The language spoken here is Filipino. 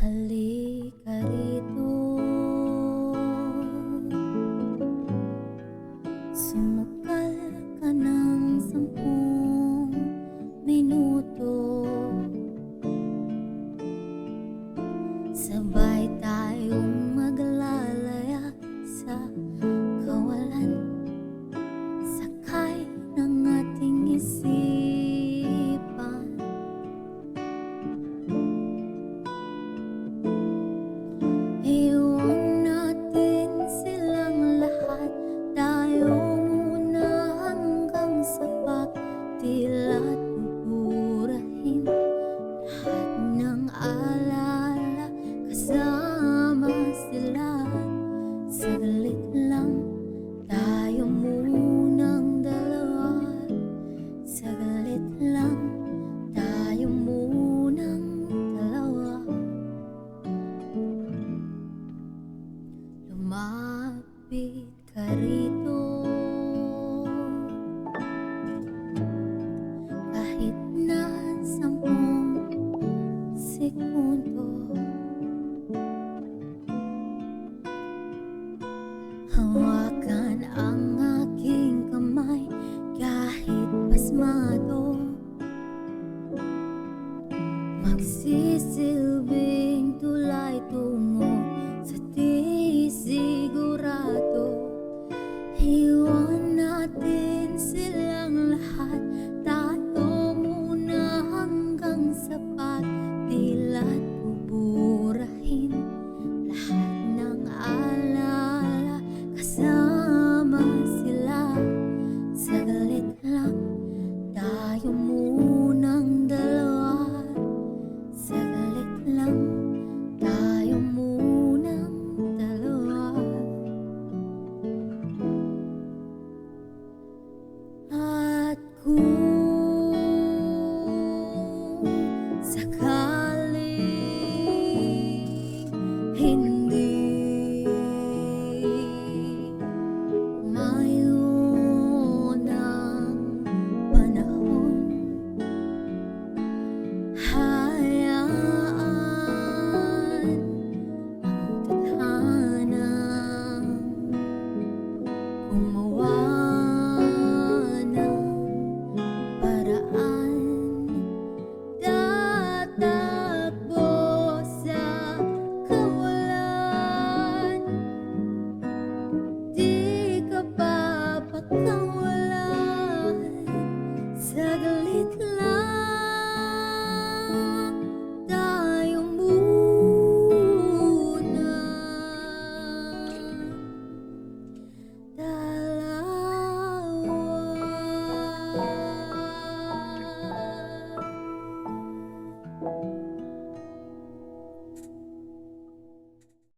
Halika rito, sumakal ka ng 10 minuto. Sabay tayong maglalaya sa kawalan, sakay ng ating isipan. Iwan natin silang lahat, tayo muna hanggang sa pagtilat. Pupurahin lahat ng alala, kasama sila. Saglit lang, tayo munang dalawa. Saglit lang, tayo munang dalawa. Lumapit ka rito, kahit na 10 segundo. Hawakan ang aking kamay kahit pasmado, magsisilbing tulay tungo sa di sigurado. Iwan natin silang lahat, tayo muna hanggang sa pagtilat. Pupurahin lahat ng alala, kasama sila. Saglit lang, tayo munang dalawa. Saglit lang, tayo munang dalawa. At kung sakaling hindi mayon ang panahon, hayaan ang tadhanang gumawa ng paraan. Tatakbo sa kawalan, di ka papakawala.